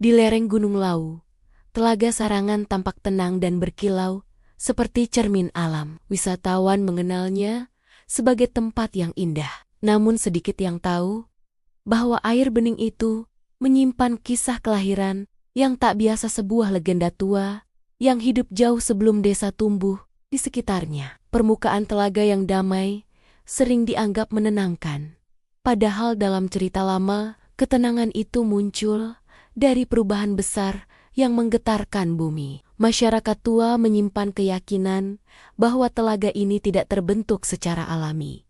Di lereng Gunung Lawu, Telaga Sarangan tampak tenang dan berkilau, seperti cermin alam. Wisatawan mengenalnya sebagai tempat yang indah. Namun sedikit yang tahu bahwa air bening itu menyimpan kisah kelahiran yang tak biasa, sebuah legenda tua yang hidup jauh sebelum desa tumbuh di sekitarnya. Permukaan telaga yang damai sering dianggap menenangkan. Padahal dalam cerita lama, ketenangan itu muncul dari perubahan besar yang menggetarkan bumi. Masyarakat tua menyimpan keyakinan bahwa telaga ini tidak terbentuk secara alami,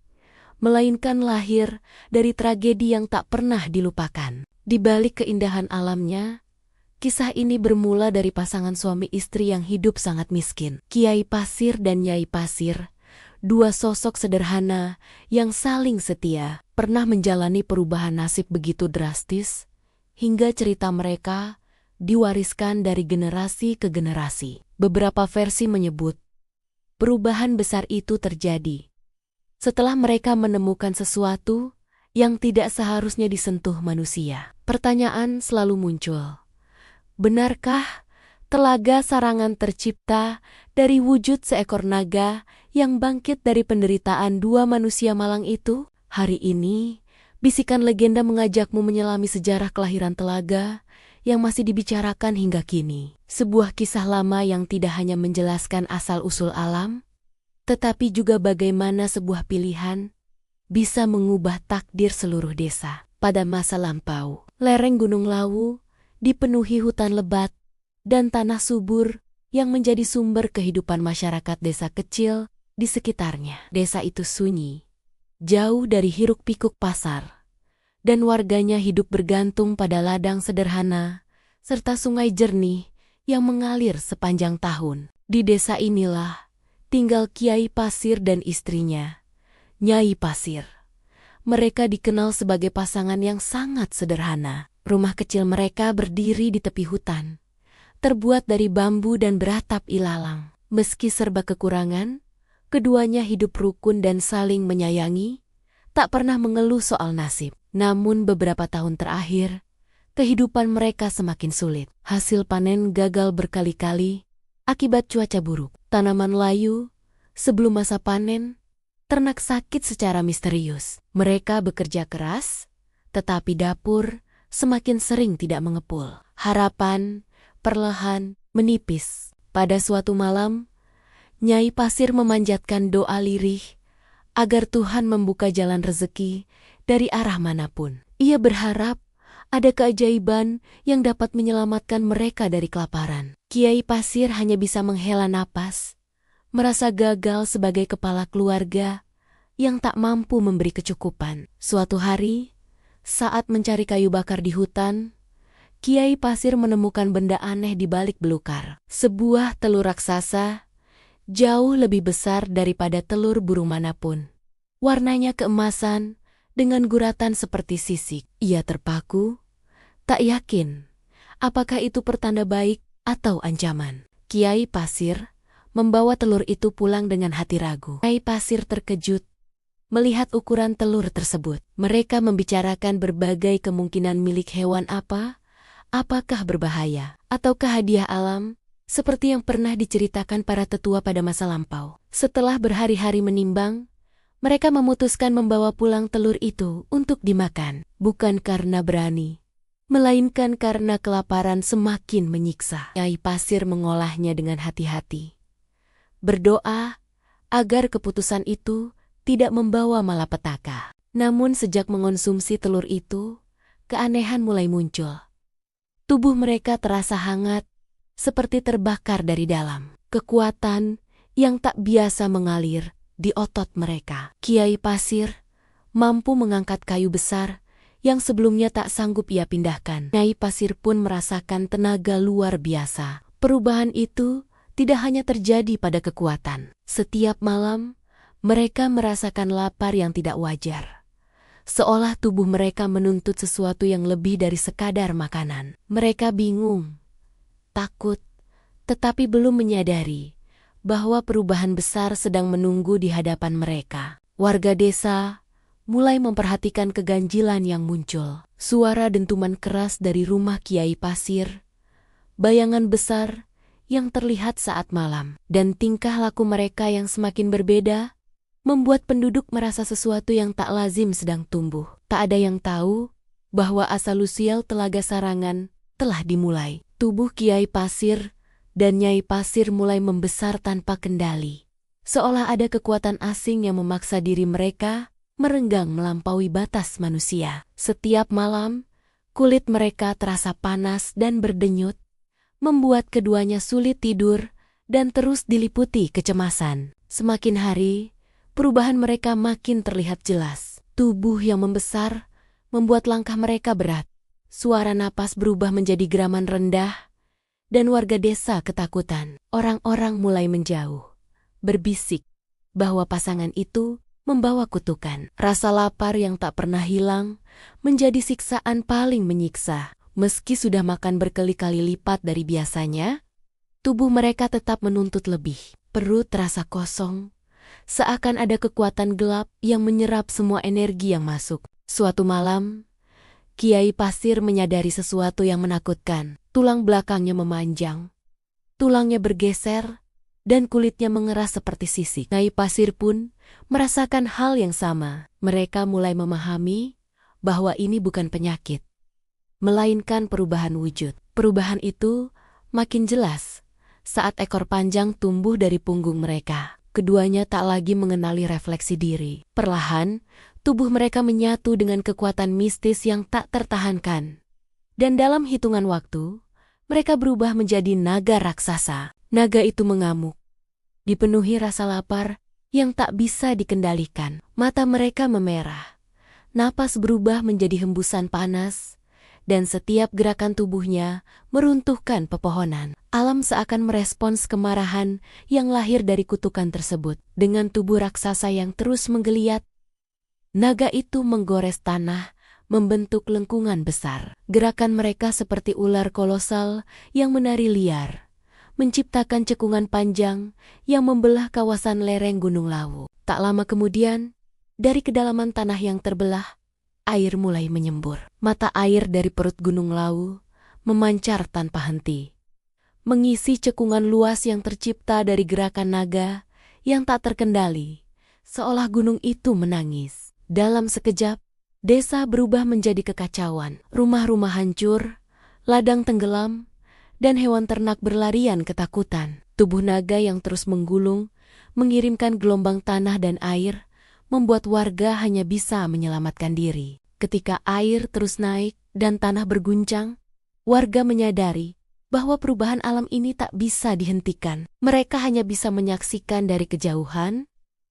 melainkan lahir dari tragedi yang tak pernah dilupakan. Di balik keindahan alamnya, kisah ini bermula dari pasangan suami istri yang hidup sangat miskin. Kiai Pasir dan Nyai Pasir, dua sosok sederhana yang saling setia, pernah menjalani perubahan nasib begitu drastis, hingga cerita mereka diwariskan dari generasi ke generasi. Beberapa versi menyebut perubahan besar itu terjadi setelah mereka menemukan sesuatu yang tidak seharusnya disentuh manusia. Pertanyaan selalu muncul. Benarkah Telaga Sarangan tercipta dari wujud seekor naga yang bangkit dari penderitaan dua manusia malang itu? Hari ini, bisikan legenda mengajakmu menyelami sejarah kelahiran telaga yang masih dibicarakan hingga kini. Sebuah kisah lama yang tidak hanya menjelaskan asal-usul alam, tetapi juga bagaimana sebuah pilihan bisa mengubah takdir seluruh desa. Pada masa lampau, lereng Gunung Lawu dipenuhi hutan lebat dan tanah subur yang menjadi sumber kehidupan masyarakat desa kecil di sekitarnya. Desa itu sunyi, jauh dari hiruk-pikuk pasar, dan warganya hidup bergantung pada ladang sederhana serta sungai jernih yang mengalir sepanjang tahun. Di desa inilah tinggal Kiai Pasir dan istrinya, Nyai Pasir. Mereka dikenal sebagai pasangan yang sangat sederhana. Rumah kecil mereka berdiri di tepi hutan, terbuat dari bambu dan beratap ilalang. Meski serba kekurangan, keduanya hidup rukun dan saling menyayangi, tak pernah mengeluh soal nasib. Namun beberapa tahun terakhir, kehidupan mereka semakin sulit. Hasil panen gagal berkali-kali akibat cuaca buruk. Tanaman layu sebelum masa panen, ternak sakit secara misterius. Mereka bekerja keras, tetapi dapur semakin sering tidak mengepul. Harapan perlahan menipis. Pada suatu malam, Nyai Pasir memanjatkan doa lirih agar Tuhan membuka jalan rezeki dari arah manapun. Ia berharap ada keajaiban yang dapat menyelamatkan mereka dari kelaparan. Kiai Pasir hanya bisa menghela napas, merasa gagal sebagai kepala keluarga yang tak mampu memberi kecukupan. Suatu hari, saat mencari kayu bakar di hutan, Kiai Pasir menemukan benda aneh di balik belukar. Sebuah telur raksasa, jauh lebih besar daripada telur burung manapun. Warnanya keemasan, dengan guratan seperti sisik. Ia terpaku, tak yakin apakah itu pertanda baik atau ancaman. Kiai Pasir membawa telur itu pulang dengan hati ragu. Kiai Pasir terkejut melihat ukuran telur tersebut. Mereka membicarakan berbagai kemungkinan milik hewan apakah berbahaya, ataukah hadiah alam, seperti yang pernah diceritakan para tetua pada masa lampau. Setelah berhari-hari menimbang, mereka memutuskan membawa pulang telur itu untuk dimakan, bukan karena berani, melainkan karena kelaparan semakin menyiksa. Nyai Pasir mengolahnya dengan hati-hati, berdoa agar keputusan itu tidak membawa malapetaka. Namun sejak mengonsumsi telur itu, keanehan mulai muncul. Tubuh mereka terasa hangat, seperti terbakar dari dalam. Kekuatan yang tak biasa mengalir di otot mereka. Kiai Pasir mampu mengangkat kayu besar yang sebelumnya tak sanggup ia pindahkan. Nyai Pasir pun merasakan tenaga luar biasa. Perubahan itu tidak hanya terjadi pada kekuatan. Setiap malam, mereka merasakan lapar yang tidak wajar, seolah tubuh mereka menuntut sesuatu yang lebih dari sekadar makanan. Mereka bingung, takut, tetapi belum menyadari bahwa perubahan besar sedang menunggu di hadapan mereka. Warga desa mulai memperhatikan keganjilan yang muncul. Suara dentuman keras dari rumah Kiai Pasir, bayangan besar yang terlihat saat malam, dan tingkah laku mereka yang semakin berbeda, membuat penduduk merasa sesuatu yang tak lazim sedang tumbuh. Tak ada yang tahu bahwa asal-usul Telaga Sarangan telah dimulai. Tubuh Kiai Pasir dan Nyai Pasir mulai membesar tanpa kendali. Seolah ada kekuatan asing yang memaksa diri mereka merenggang melampaui batas manusia. Setiap malam, kulit mereka terasa panas dan berdenyut, membuat keduanya sulit tidur dan terus diliputi kecemasan. Semakin hari, perubahan mereka makin terlihat jelas. Tubuh yang membesar membuat langkah mereka berat. Suara napas berubah menjadi geraman rendah, dan warga desa ketakutan. Orang-orang mulai menjauh, berbisik bahwa pasangan itu membawa kutukan. Rasa lapar yang tak pernah hilang menjadi siksaan paling menyiksa. Meski sudah makan berkali-kali lipat dari biasanya, tubuh mereka tetap menuntut lebih. Perut terasa kosong, seakan ada kekuatan gelap yang menyerap semua energi yang masuk. Suatu malam, Kiai Pasir menyadari sesuatu yang menakutkan. Tulang belakangnya memanjang, tulangnya bergeser, dan kulitnya mengeras seperti sisik. Nyai Pasir pun merasakan hal yang sama. Mereka mulai memahami bahwa ini bukan penyakit, melainkan perubahan wujud. Perubahan itu makin jelas saat ekor panjang tumbuh dari punggung mereka. Keduanya tak lagi mengenali refleksi diri. Perlahan, tubuh mereka menyatu dengan kekuatan mistis yang tak tertahankan. Dan dalam hitungan waktu, mereka berubah menjadi naga raksasa. Naga itu mengamuk, dipenuhi rasa lapar yang tak bisa dikendalikan. Mata mereka memerah, napas berubah menjadi hembusan panas, dan setiap gerakan tubuhnya meruntuhkan pepohonan. Alam seakan merespons kemarahan yang lahir dari kutukan tersebut. Dengan tubuh raksasa yang terus menggeliat, naga itu menggores tanah, membentuk lengkungan besar. Gerakan mereka seperti ular kolosal yang menari liar, menciptakan cekungan panjang yang membelah kawasan lereng Gunung Lawu. Tak lama kemudian, dari kedalaman tanah yang terbelah, air mulai menyembur. Mata air dari perut Gunung Lawu memancar tanpa henti, mengisi cekungan luas yang tercipta dari gerakan naga yang tak terkendali, seolah gunung itu menangis. Dalam sekejap, desa berubah menjadi kekacauan. Rumah-rumah hancur, ladang tenggelam, dan hewan ternak berlarian ketakutan. Tubuh naga yang terus menggulung, mengirimkan gelombang tanah dan air, membuat warga hanya bisa menyelamatkan diri. Ketika air terus naik dan tanah berguncang, warga menyadari bahwa perubahan alam ini tak bisa dihentikan. Mereka hanya bisa menyaksikan dari kejauhan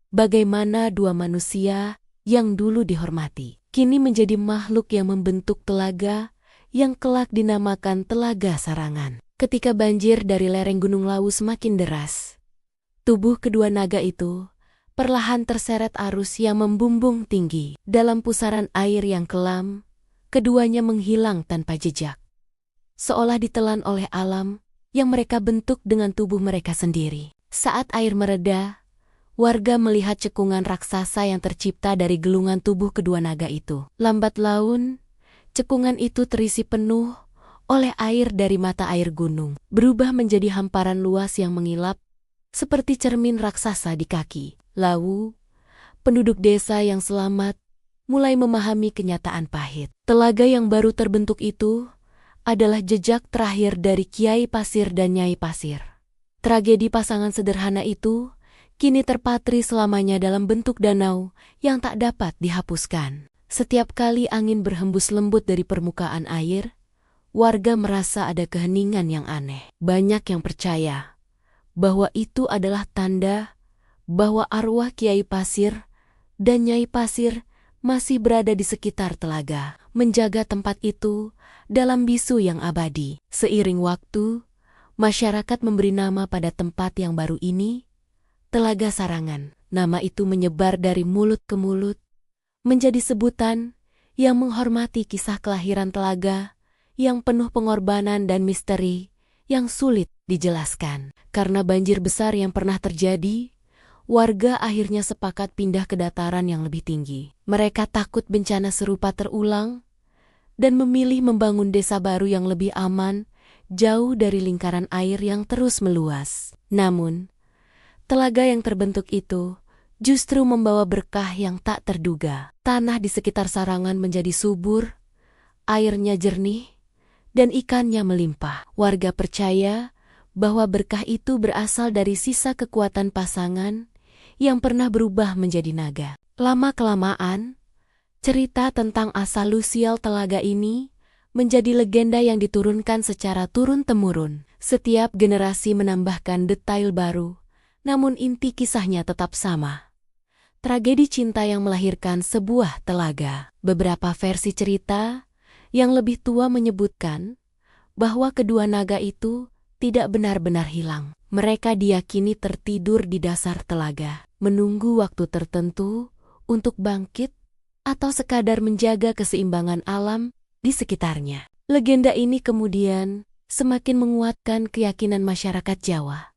bagaimana dua manusia yang dulu dihormati kini menjadi makhluk yang membentuk telaga yang kelak dinamakan Telaga Sarangan. Ketika banjir dari lereng Gunung Lawu semakin deras, tubuh kedua naga itu perlahan terseret arus yang membumbung tinggi. Dalam pusaran air yang kelam, keduanya menghilang tanpa jejak, seolah ditelan oleh alam yang mereka bentuk dengan tubuh mereka sendiri. Saat air mereda, warga melihat cekungan raksasa yang tercipta dari gelungan tubuh kedua naga itu. Lambat laun, cekungan itu terisi penuh oleh air dari mata air gunung, berubah menjadi hamparan luas yang mengilap seperti cermin raksasa di kaki. Lawu, penduduk desa yang selamat, mulai memahami kenyataan pahit. Telaga yang baru terbentuk itu adalah jejak terakhir dari Kiai Pasir dan Nyai Pasir. Tragedi pasangan sederhana itu kini terpatri selamanya dalam bentuk danau yang tak dapat dihapuskan. Setiap kali angin berhembus lembut dari permukaan air, warga merasa ada keheningan yang aneh. Banyak yang percaya bahwa itu adalah tanda bahwa arwah Kiai Pasir dan Nyai Pasir masih berada di sekitar telaga, menjaga tempat itu dalam bisu yang abadi. Seiring waktu, masyarakat memberi nama pada tempat yang baru ini, Telaga Sarangan. Nama itu menyebar dari mulut ke mulut, menjadi sebutan yang menghormati kisah kelahiran telaga yang penuh pengorbanan dan misteri yang sulit dijelaskan. Karena banjir besar yang pernah terjadi, warga akhirnya sepakat pindah ke dataran yang lebih tinggi. Mereka takut bencana serupa terulang dan memilih membangun desa baru yang lebih aman, jauh dari lingkaran air yang terus meluas. Namun, telaga yang terbentuk itu justru membawa berkah yang tak terduga. Tanah di sekitar Sarangan menjadi subur, airnya jernih, dan ikannya melimpah. Warga percaya bahwa berkah itu berasal dari sisa kekuatan pasangan yang pernah berubah menjadi naga. Lama-kelamaan, cerita tentang asal-usul telaga ini menjadi legenda yang diturunkan secara turun-temurun. Setiap generasi menambahkan detail baru, namun inti kisahnya tetap sama. Tragedi cinta yang melahirkan sebuah telaga. Beberapa versi cerita yang lebih tua menyebutkan bahwa kedua naga itu tidak benar-benar hilang. Mereka diyakini tertidur di dasar telaga, menunggu waktu tertentu untuk bangkit atau sekadar menjaga keseimbangan alam di sekitarnya. Legenda ini kemudian semakin menguatkan keyakinan masyarakat Jawa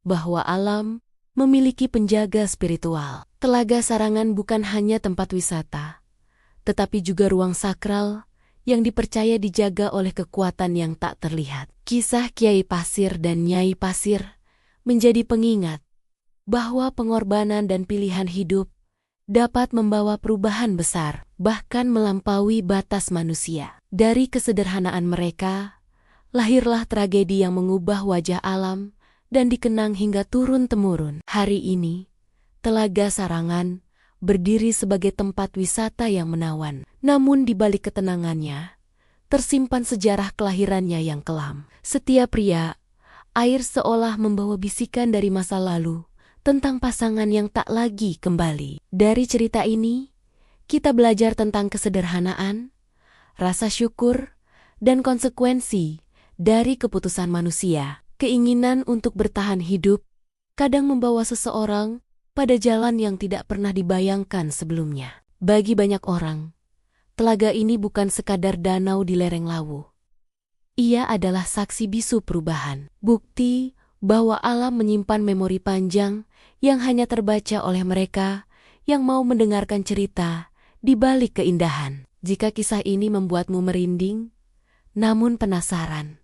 bahwa alam memiliki penjaga spiritual. Telaga Sarangan bukan hanya tempat wisata, tetapi juga ruang sakral yang dipercaya dijaga oleh kekuatan yang tak terlihat. Kisah Kiai Pasir dan Nyai Pasir menjadi pengingat bahwa pengorbanan dan pilihan hidup dapat membawa perubahan besar, bahkan melampaui batas manusia. Dari kesederhanaan mereka, lahirlah tragedi yang mengubah wajah alam dan dikenang hingga turun-temurun. Hari ini, Telaga Sarangan berdiri sebagai tempat wisata yang menawan. Namun di balik ketenangannya, tersimpan sejarah kelahirannya yang kelam. Setiap riak, air seolah membawa bisikan dari masa lalu tentang pasangan yang tak lagi kembali. Dari cerita ini, kita belajar tentang kesederhanaan, rasa syukur, dan konsekuensi dari keputusan manusia. Keinginan untuk bertahan hidup kadang membawa seseorang pada jalan yang tidak pernah dibayangkan sebelumnya. Bagi banyak orang, telaga ini bukan sekadar danau di lereng Lawu. Ia adalah saksi bisu perubahan, bukti bahwa alam menyimpan memori panjang yang hanya terbaca oleh mereka yang mau mendengarkan cerita di balik keindahan. Jika kisah ini membuatmu merinding, namun penasaran,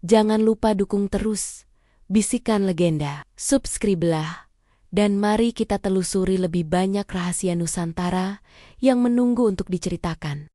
jangan lupa dukung terus Bisikan Legenda. Subscribe-lah, dan mari kita telusuri lebih banyak rahasia Nusantara yang menunggu untuk diceritakan.